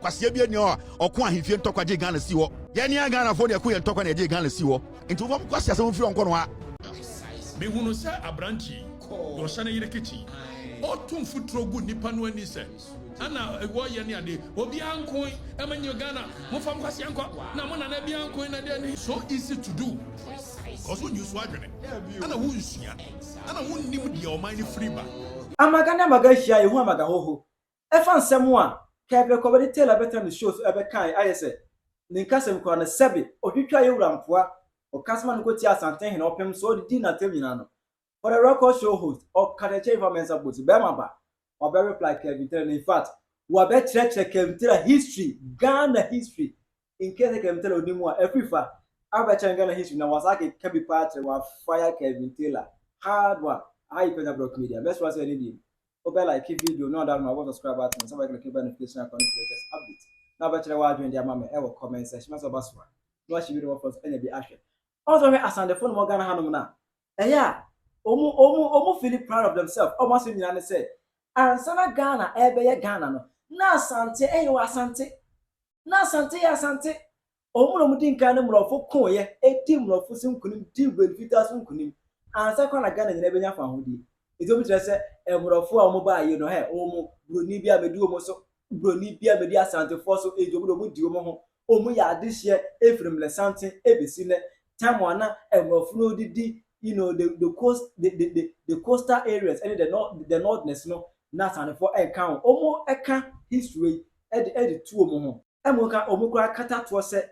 Kwasiato ni okwa ahifie ntokwa je Ghana si wo ye ni Ghana fo de ko ye ntokwa na je Ghana si wo nti wo kwasi asem firi onko no ha me hunu se abranchi do shana yire kichi Otumfuo trogu nipa no ani se ana wo ye ne ade obi ankon emanyo Ghana mo fam kwasi anko na mo na bi ankon na de so easy to do cause when you swadwene ana wo nsua ana wo nim de o man free ba amagana magashia yehu amagahoho efa nsem a kebe kobedi tell better the shows ebe kan ayese ninkasem kwa na sebe otwitwa yewurampoa okasma no koti Asantehene opem so di na tem nyina no for the record show host Okatakyie Afrifa mensa boti be maba or be reply Kevin tell in fact we be check Kevin tell history Ghana history in case Kevin tell onimu Afrifa abacha Ghana history na wasake kebi part wa fire Kevin Taylor hard one high Penyah block media best was any obe like video no that no subscribe button so like click notification icon latest update now better wa join dia mama e comment section so baswa no shi video for any be ahwe also we Asantehene mo Ghana hanom na eya omu feel proud of themselves almost in Ghana say ansana Ghana ebe ye Ghana no na Asante eyo Asante na Asante ya Asante omu no mudi nkan no mrofo kon ye edi mrofo sinkunim di benefita sinkunim ansa kwa na Ghana nyina ebe nya fa hodi ezo bi say emrofo a mo ba ye no he omu broni bia medi omu so broni bia medi Asantefo so ejo mo di omu ho omu ya adehye efrem le sante ebesi ne time wana emrofo no didi you know the coastal areas and the northness no na Asantefo encounter omu eka history e two omu ho emoka omu kwa kata to se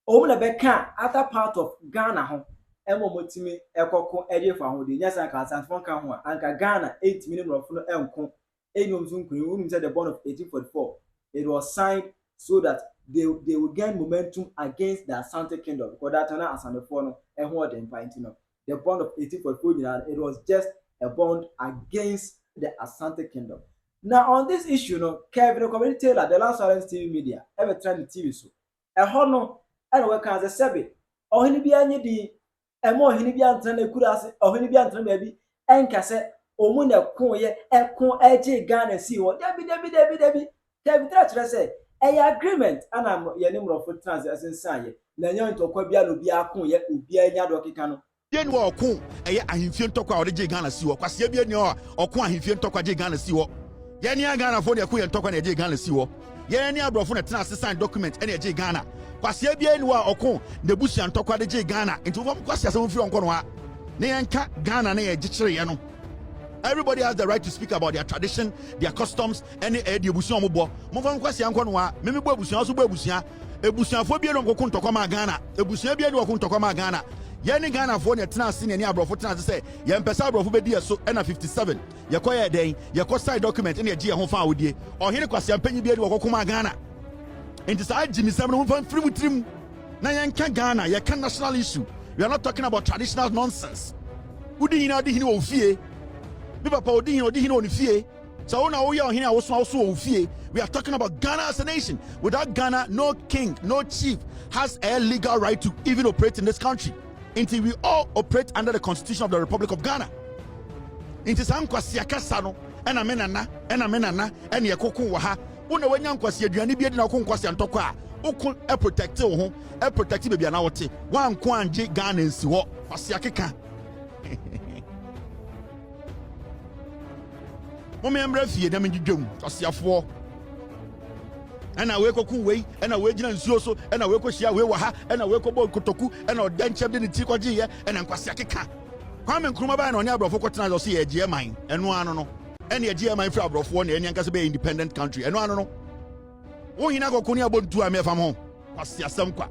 omu na beka other part of Ghana ho emomotimi ekoko ediefa ho de nyasa ka Asantefo kan ho anka Ghana 8 million rofo no enko enyom zunkuni we said the bond of 1844 it was signed so that they will gain momentum against the Asante kingdom because that na Asantefo no ehwo de mpanti no the bond of 1844 it was just a bond against the Asante kingdom. Now on this issue no Kevin Community Taylor the last TV media ever trying the TV so no and we can say sebe ohini bi anye di emo ohini bi antan na kurase ohini bi antan ba bi enkase omu na kon ye ekon eje Ghana si wo debi Kevin Taylor try say a agreement ana ye ne mrofo transaction sanye na nya ntokwa bia no bia kon ye obi anya do keka no ye ni okun eye ahimfie ntokwa o de Ghana si wo Kwasiato bi ni okun ahimfie ntokwa je Ghana si wo ye ni Ghana fo de ko ye ntokwa na je Ghana si wo ye ni abrofo na tena sign document ene je Ghana Kwasiato bi ni okun de busia ntokwa de je Ghana nti fo Kwasiato firi onko no ha ne yanka Ghana na ye gikire ye no. Everybody has the right to speak about their tradition, their customs, any ebusia omobo. Mo fa Kwasiato anko no ha me bo ebusia so bo ebusia fo bi no nkoko ntokwa ma Ghana ebusia bi ni okun ntokwa ma Ghana yani Ghana for ne tena ase ne abrofo tena ase say ye mpesa abrofo be die so na 57 ye koye den ye ko side document ne ye je ho fa awodie ohene Kwasiato panyi bi de okokoma Ghana enti sa ajimisam no fa free mutrim na ye nka Ghana ye kan national issue. We are not talking about traditional nonsense. Udi hina odi hina ofie bi papa odi hina oni fie so na wo ye ohene a wo so ofie. We are talking about Ghana as a nation. Without Ghana, no king, no chief has a legal right to even operate in this country. Until we all operate under the Constitution of the Republic of Ghana. Until some Kwasiaka sano, and a menana, and a cocoon waha, una when young Kwasiato, and be no Kwasiato Toka, Ukun, a protective home, a protective baby anawati, one Kwan J Ghana and Siwa, Kwasiaka. Momember fear them in the doom, Kwasiato. And I wake up way, and I wake in so, and I wake up share we waha, and I wake up kotoku, and I then chap in the tikoji, and I'm Kwasiaka. Come and Krumaba on your brother for Cotton, see a GM mine, and one no, and a GM mine for one, and Yankasabe independent country, and one no. Oh, you never go about 2 am from home. Kwasiato.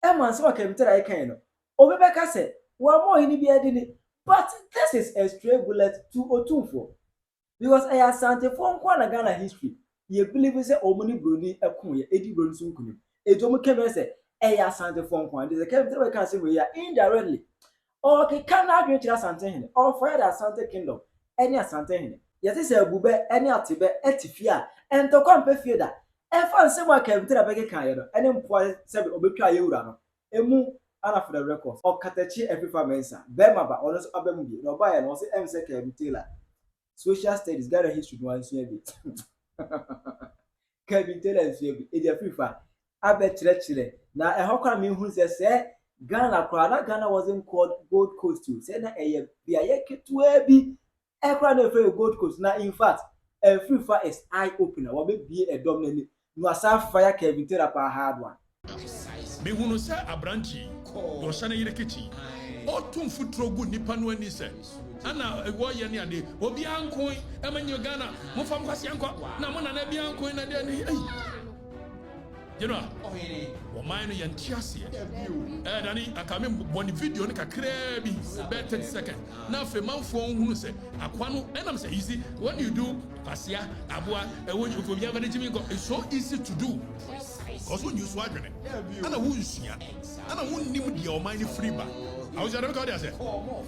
Emma so Kevin Taylor can Obebeka said, one more in the but this is a stray bullet to Otumfuo. Because I Asantefo nkwa Ghana history. You believe say omuni broni ekun ye edi broni sunkunu ejomu keme say eya Asantefo nkwa this Kevin Taylor can say we are indirectly okay can na adwen kira Asantehene or for the Asante kingdom any Asantehene yesi say bube any atibe etifia entokwa mpefie da efa nsem Kevin Taylor bege kan ye no ene mpo say obetwa yewura no emu ana for the record Okatakyie Afrifa mensa bema ba ono so abemu bi no ba ye no say em say Kevin Taylor social studies Ghana history no anso e bi Kevin Taylor nsuo bi edi Afrifa abɛkyerɛkyerɛ na ɛhɔ kora me hu sɛ Ghana kora na Ghana wasn't called Gold Coast too sɛ na ɛyɛ beaeɛ ketewa bi ɛkora na ɛfrɛ Gold Coast na in fact Afrifa is eye opener wɔbɛbie ɛdɔm n'ani no asa fire Kevin Taylor pa hard one me hunu sɛ abranti yɔhyɛ ne yere kitchen Otumfuo trogu nipa no ani sɛ ana ɛwɔ yɛ ne ade obi ankon ɛmanyɛ Ghana mo fam Kwasiankɔ na mo nana bi ankon na de ne you know wo mind no yɛnte aseɛ dani akame bɔne video no kakraa bi bɛ 30 seconds na afei manfoɔ hunu sɛ akwa no ɛnam sɛ easy when you do Kwasia aboa ɛwɔ obi abɛde gyimi nkɔ it's so easy to do because when you so adwene ana wo nsua ana wo nim deɛ wo mind free ba awo jare ko dia se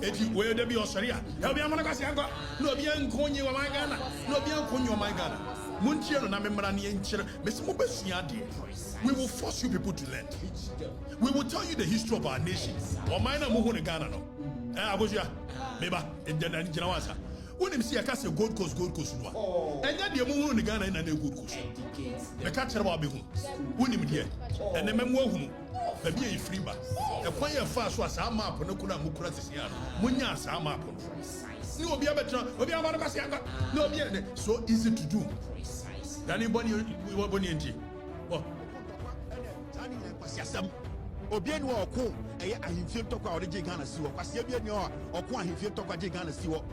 eti we de bi osori a e obi amana Kwasiankɔ na obi ankonye wo man Ghana na obi ankonye wo man Ghana muntie no na memra ne enkyere mesi mo besua de we will force you people to learn we will tell you the history of our nation o man na mo hu ne Ghana no abojua meba edana ni gina wansa wonim si aka se Gold Coast no enya de mo hu ne Ghana na Gold Coast me ka kyerɛ ba behu wonim de ene memu ahunu baby e free ba e kwan ye fa so asa map no kura mu kura sisi ya munya asa map no ni obi abetra obi amana Kwasiankɔ no obi so easy to do than anybody enti oh tani Kwasiasam obi eni wo ko eye ahimfie ntokwa ode je Ghana si wo Kwasia bi eni o oko ahimfie ntokwa je Ghana si wo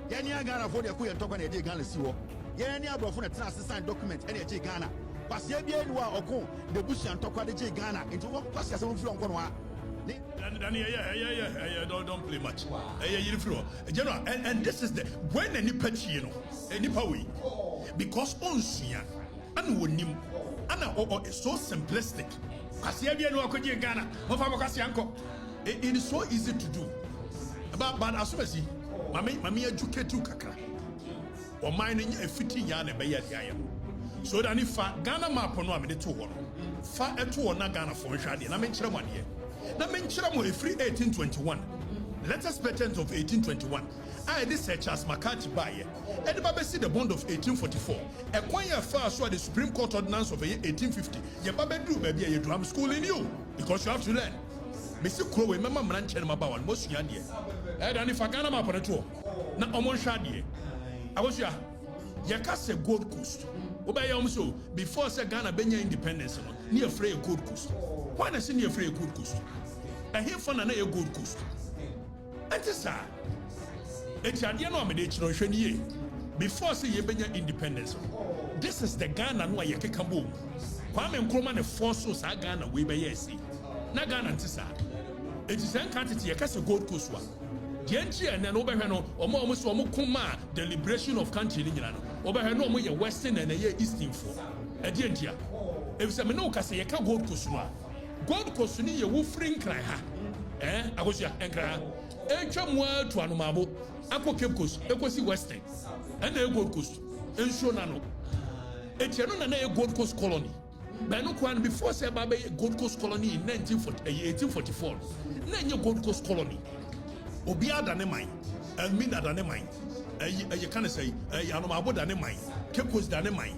ye ni Ghana fo de ko ye ntokwa na je Ghana si wo ye ni abrofo na tena assistant document ene je Ghana Kwasia bi eni wa oko de busia ntokwa de je Ghana enti wo Kwasiasam mfiri onko no ha yeah, don't play much. General, and this is the when any patchy, you know, any power because onsia and wonim and it's so simplistic. Kwasia no akɔgye Ghana, mo fa Kwasiankɔ. It is so easy to do. But as you see, mami educate you kakra. Or mine in a 15 year na be yet here. So that if Ghana map no am de to ho. Fa eto na Ghana for hwade na menkyerɛ mo ade. Na menkyerɛ mo free 1821. Latest patent of 1821. I this search as Makati buy. And the Baba see the bond of 1844. A quite far so the Supreme Court ordinance of 1850. Your Baba do baby a drum school in you because you have to learn. Mr. Crow, remember Manchen Mabawan, most yandia. And if I got him up on a tour, not almost shady. I was ya. Yakase Gold Coast. Obey also before Ghana Penyah independence near Frey Gold Coast. Why not see near Frey Gold Coast? I hear fun and a Gold Coast. And this are. It's a year before say Penyah independence. This is the Ghana no ye kekabo. Kwame Nkrumah ne force us Ghana we be yesi. Na Ghana ntisa. It is an quantity yakase Gold Coast wa. The entry and then over here no omo kuma the liberation of country ni nyina no. Over here no omo ye western and ye eastern for. E di entia. If say me no kase ye ka Gold Coast no. Gold Coast ni ye wo free nkran ha. Agosia nkran. Etwa mo to anomabo. Akọ Cape Coast, ekosi Western, and the Gold Coast, ensure nano. Etiano na a Gold Coast colony. But no one before say Baba Gold Coast colony in 1844. Nanya Gold Coast colony. Obia dane mine, and Mina dane mine. You can't say Anomabo dane mine, Cape Coast dane mine.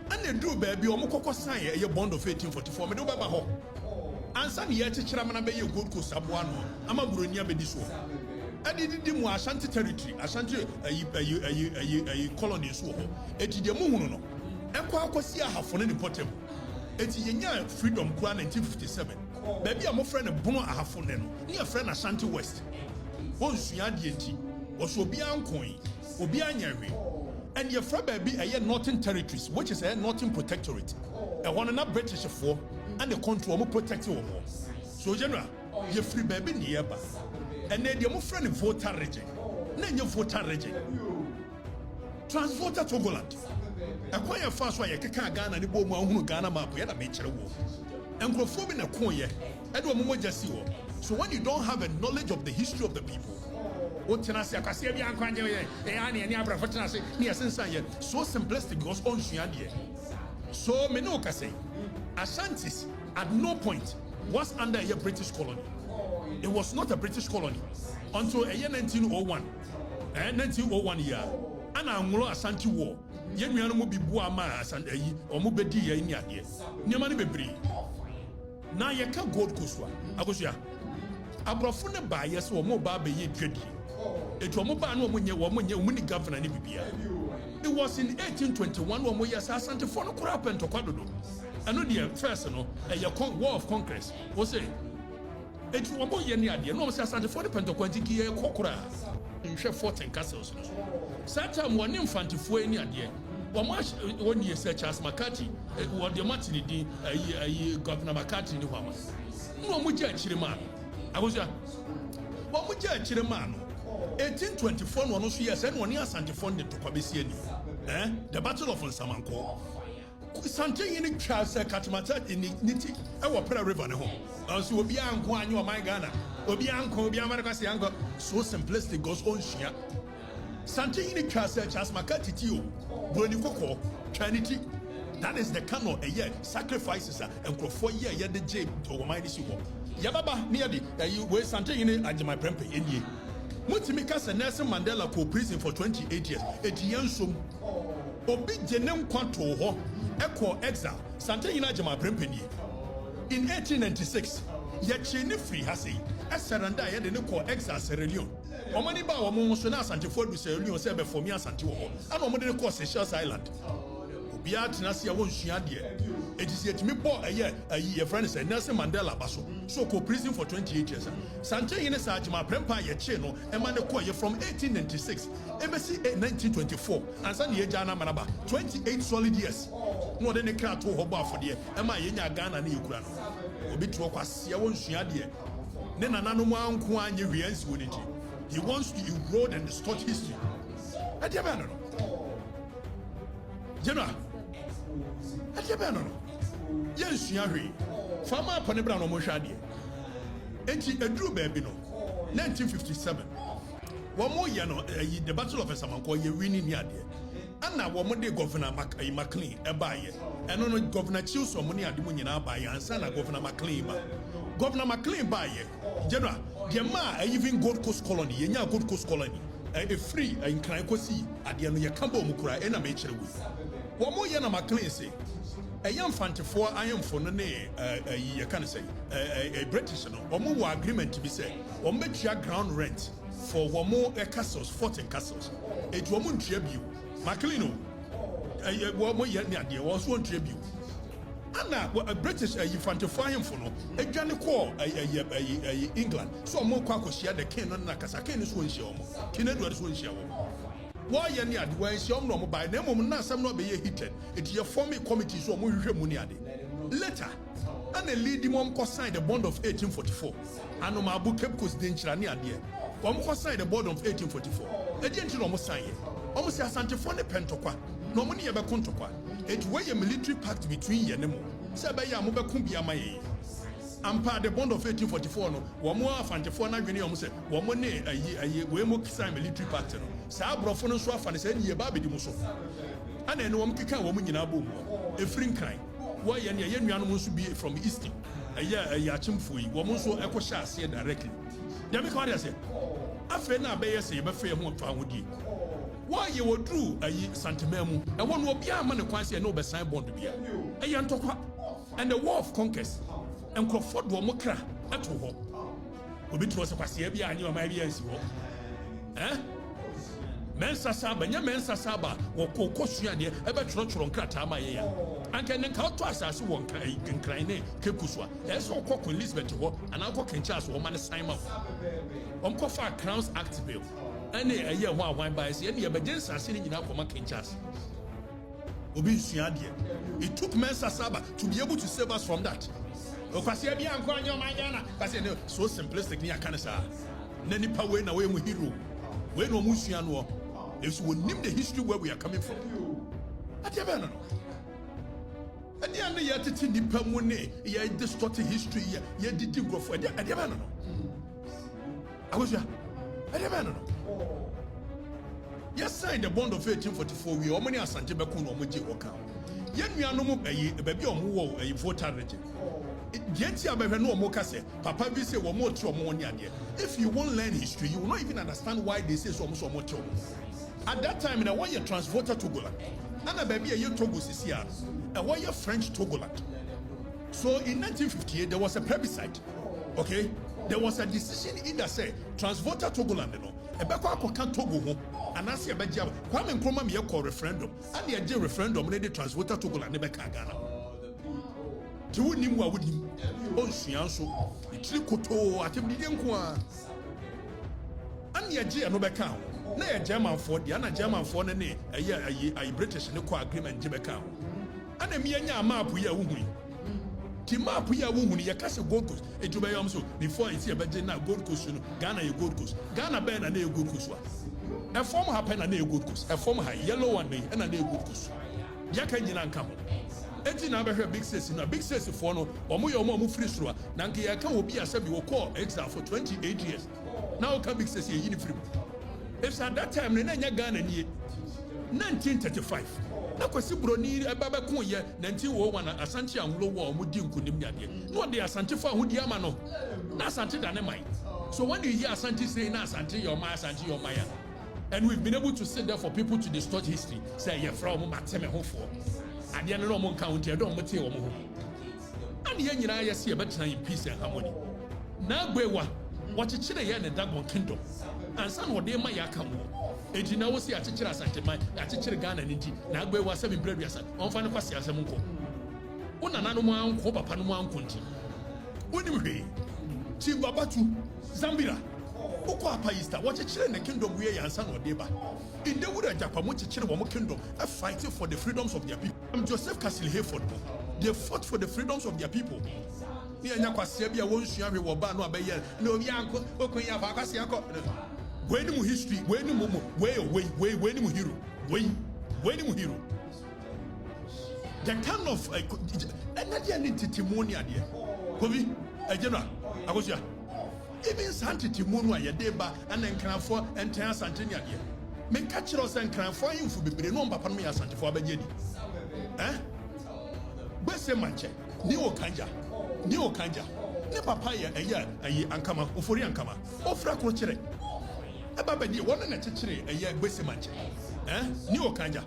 And they do baby Omoko sign a bond of 1844. Me do Baba ho. And some year teacher man be Gold Coast abuano. Ama buronia be this one. And it did more Ashanti territory, Ashanti a colony so. It did the moon no. And Kwasiato have for any portable. It is a freedom plan 1957. Baby, I'm a friend of Bono a half for them. Near friend Ashanti West. Once you had DNT, was Obian coin, Obian Yari. And your friend baby a Northern territories, which is a Northern protectorate. A one and a British for and the control more protective more. So, General, your free baby nearby. And then your friend voter region. Then your voter region. Transvoter Togoland. A quite fast way, Ghana, and the Boma who Ghana map, we had a major war. And Grofobin a coin, Edward just so when you don't have a knowledge of the history of the people, so simplistic because on Shiandia. So Menoka say, Ashantis at no point was under a British colony. It was not a British colony until a year 1901. 1901 year. And Anglo Ashanti War. yen nuanu mo bi bua ma ayi omo bedi ye ni ade niam ne bebre na ye ka gold coast wa akosua abrofo ne ba ye so omo ba be ye dwadi etu omo ba na omo nye governor ne bibia. It was in 1821 when we Asantehene no kura pentokwa dodo eno de first no war of conquest wo say etu omo ye ne ade no say Asantehene pentokwa ntiki ye kokura nhwe 14 castles no satam woni mfantefo ani ade woni ye say Charles Makati wo de Martin di governor Makati ni hwama no mo gya chire ma agoja wo mo gya chire ma no 1824 no so yes and woni Asantehene de tokwa ani the battle of Nsamanko Asantehene Charles Katimata in niti ewo Prayer River ne ho so obi anko anyo o man Ghana obi amana kwase anko so simplistic goes on shia Asantehene Charles Makati tio broni koko trinity that is the canon sacrifices and crofo ye the j to mind si ho yababa near the we Asantehene ajima prempe enie Mutimika se Nelson Mandela ko prison for 28 years. Etiyansom obi jenem kwanto ho eko exile. Asantehene ajama prempeni. In 1896, ye chini free hasi. Esaranda ye de ne ko exile Sierra Leone. Omani ba omo so na Asantehene du Sierra Leone se be for me Asante wo ho. Ana omo de ne ko Seychelles Island. Obi atena se ya won sua de. Etisi etimi bo ye friend say Nelson Mandela baso. So ko prison for 28 years. Asantehene sa ajima prempa ye che no e ma ne ko ye from 1896 embassy 1924 ansa ne ye jana manaba 28 solid years. No de ne kra to ho bo afode e ma ye nya Ghana na yekura no. Obi to kwase ya won sua de. Ne nananom anko anye hwiansi woniti. He wants to erode and distort history. Adiaba no. General Adiaba no. Yensua hwe. Fama panebra no mo hwade. Enti eduru baabi no 1957 womo ye no the battle of Nsamanko ye winning ni ade ana womo de governor McLean e baaye eno no governor Chilson mo ni ade mo nyina baaye ansa na governor McLean baaye general the ma even Gold Coast colony ye nya Gold Coast colony a free in kran kosi ade no ye kamba mo kura e na me kire wu womo ye na McLean say Fantefo ayamfo no ne you can say a British no omo wo agreement be say omo betua ground rent for womo castles 14 castles et womo ntua bio McLean womo ye ne ade wo so ntua bio ana British Fantefo ayamfo no adwane ko England so omo kwa kosia the king no na kasa king so nhia omo king Edward so nhia omo why any ad when she no by name na some no be heated it your forming committee so mo hwehwe mu ni ade later and a lead him ko sign the bond of 1844 and ma bu Cape Coast denchira ni ade wo ko sign the bond of 1844 e dey ntino mo sign ye o mo say Asantehene ne pentokwa no mo ne ye be kontokwa it wey a military pact between ye ne mo say be ya mo be kun bia ma ye ampa the bond of 1844 no wo mo Asantehene na dwene o mo say wo mo ne we mo sign military pact no sa abrofo no so afa ne say ne ye ba bedi mo so ana ene wo mo keka wo mo nyina bom efiri nkran wo ye ne ye nuanom nso bi from east achimfo yi wo mo so ekwo sha ase directly dem ka wade say afa na be ye say be fa ho to ahodi wo ye wodru santima mu e wo no obi ama ne kwan say no be sign bond bia ye ntokwa and the war of conquest and Crawford wo mo kra ato ho obi to se kwase bia anyi o ma bia nsi ho mensa saba nya mensa saba wo kokosua de e be tro nkrata ma ye ya anka ne ka to asase wo nkran ne kekusua e so kokko Elizabeth ho ana kokko Charles wo ma ne sign ma ko fa Crowns Act bill ene eye ho awan ba se ene ye be jensase ne nyina akoma King Charles obi sua de it took mensa saba to be able to save us from that okwase bia anko anyo ma Ghana kwase ne so simplistic ni aka ne sa na nipa we na we mu hero we no mu sua no if we name the history where we are coming from adiaba no adi ande ya tete nipa mu ne ya distort history ya didi grofo adiaba no agosia adiaba no yes sign the bond of 1844 we omani Asante be kun omo je oka ye nuanom baby omo wo voter regime Genti abehwe no omo ka se papa bi say wo mo ti omo oni ade if you won't learn history you will not even understand why they say so omo ti omo at that time na when you transvoter to Gola ana baby a Togo sisia a wire French Togoland. So in 1958 there was a plebiscite. Okay, there was a decision either say transvoter Togoland no ebekwa akoka Togo ho anase ebegya Kwame Nkrumah me call referendum and the referendum ne the transvoter Togoland ne beka Ghana ti wonim wa wonim onsua so itiri koto atebidi nko a and the no beka ho na ye German for the na German for ne ayi British ne ko agreement je beka ho ana me anya map ya wuhuri ti map ya wuhuri ya kase Gold Coast ejuba yam so before it's here beje na Gold Coast no Ghana ye Gold Coast Ghana be na ye Gold Coast wa a form happen na ye Gold Coast a form high yellow one na ye Gold Coast ya kan nyina nka ho enti na be hwe big six na big six for no omo ye omo free sro na nke ya kan obi asabi wo call exile for 28 years now can big six ye yini free if at that time na nya Ghana nie 1935 na Kwasi Broni ebaba kun ye 1901 na Asante Anwulo wo omudi nkunim nyade no de Asante fa hodi ama no na Asante da ne mai so when you hear Asante say na Asante your maya and we've been able to sit there for people to distort history say ye from mateme ho fo ade no mo count ye do mo tie wo ho and ye nyina ye se ye betena in peace and harmony na gbewa wɔkyekyere ye ne Dagon kingdom ansa na ɔde ma ya ka mo eji na wo si akyekyere Asante man akyekyere Ghana ne nti na agbewa se bibredu asa ɔmfa ne kwasi asem nko wona nanom anko papa no anko nti wonim hwe ti babatu Zambira ukọ apayista wɔkyekyere ne kingdom we ansa na ɔde ba inde wura japa mo kyekyere wo mo kingdom a fighting for the freedoms of their people. Joseph Castle Hayford they fought for the freedoms of their people. Ni anya Kwasia bia wonsua hwe wo ba no abeye na obi anko okonya fa Kwasia anko we ni mu history we ni mu we ni mu hero we ni mu hero the kind of energy and testimony ade kobi general akosia even sanctity monu aye deba and enkranfo enten Asante ni ade me ka kire o enkranfo ayimfu bebre no papa no ya Asantefo abegye di gbese manche ni okanja ne papa ye ayi ankama ofori ankama ofra ko kire eba bedi wona na kire ayi gbese manche ni okanja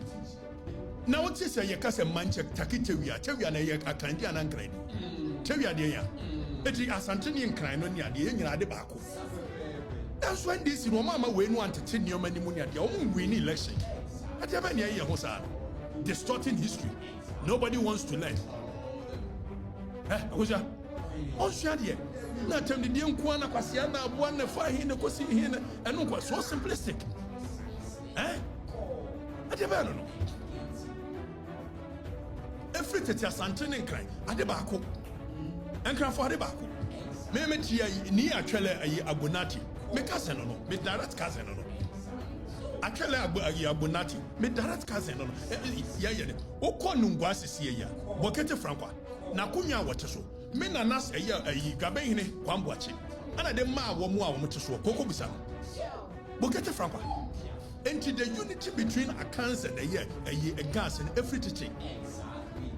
na what say ye kase manche takitewia na ye akanja na nkran tewia de ya eti Asante ni nkran no ni ade ye nyina ade baako. That's when this no mama we no antete ni omani mu ni ade o mu win election ade ba ni ye ho sa distorting history. Nobody wants to learn. Akosia on shade na temde de nko na Kwasia na aboa na fa hin na kosi hin na eno kwa so simplistic ade ba no every tete Asante ne nkran ade baako enkran for ade baako me tia ni atwele ayi abonati me cousin no me direct cousin no atwele ayi abonati me direct cousin no ya okọ nungwa sisi ya bokete frankwa na kunya wote so me na nas ayi gabehine kwamboache ana de ma wo mu a wo mte so koko bisa bokete frankwa enti the unity between Akans and a gas and everything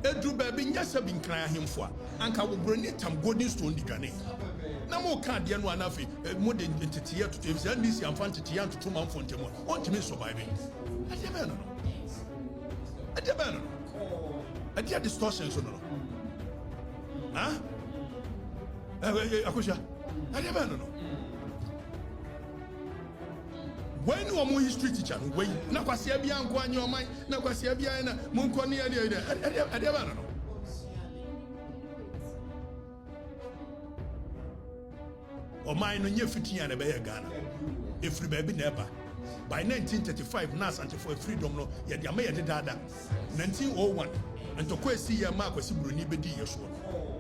edru baby nyasa bi nkran ahemfo a anka wo broni tam golden stone digane na mo ka de no anafi mo de entitiye to if and this amfa entitiye to man fontemo on timi survive adebano adia distortion so no akusha adebano when you are history teacher no when na Kwasia bia nko anye oman na Kwasia bia na monko ne adebano no oman no nye fitia na be ya Ghana efri baby never by 1935 na Asantefo freedom no ye de ama ye de dada 1901 ntoko esi ye ma Kwasi Broni bedi ye so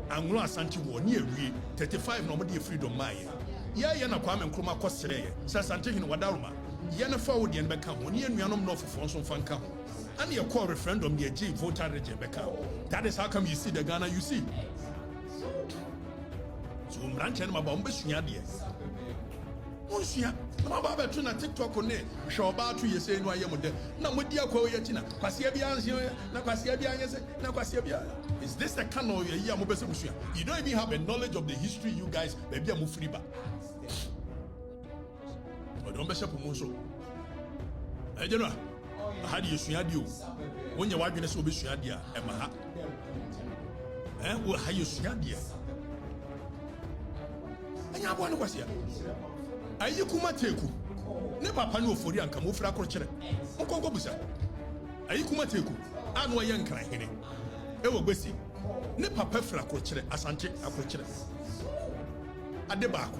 Anwulo Asante wo ne awie 35 no mo de freedom ma ye na Kwame Nkrumah kosere ye Asantehene wadaruma ye na fa wo de ne beka ho ne anuanom no fofo nso fa nka ho and ye call referendum de G voter register beka ho. That is how come you see the Ghana you see. So mranchen ma ba mbesua de Onsia, no baba to na TikTok ne hwe oba to ye say no ayemode na modi akwa ye tina Kwasia bia anse na Kwasia bia anyese na Kwasia bia. Is this the kind of year mo bese busua? You don't even have a knowledge of the history you guys maybe am free ba. But don't be shape mo so. General How do you swing at you? When you're watching this, will be swing at you, Emma. How you swing at you? And you want to was here. Are you kuma teku? Never panu for the uncle for a crochet. Uncle Gobusa. Are you kuma teku? And why young crying? Ewo Bessie. Never perfect a crochet, Asante, a crochet. At the back.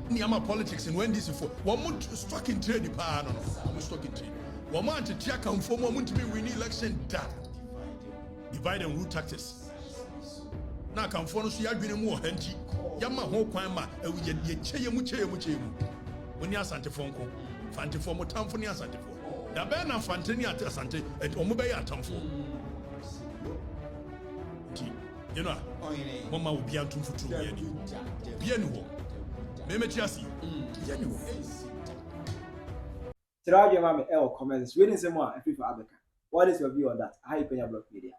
Niama politics and when this is for one month stock in trade, pardon, stock in trade. One month to check on 4 months to be winning election. Divide and rule tactics. Now come for us, you are doing more henty. Yama ho kwama, ye muche. When you are Asantehene Fanti for more time for Asantehene. The band of Fantini at Asante at Omobay at Tamfo. You know, Mama will be out to Bienu. Memetiasi. Bienu. Tiraje mami comments. Reading some more and people Abeka. What is your view on that? How you Penyah Block Media?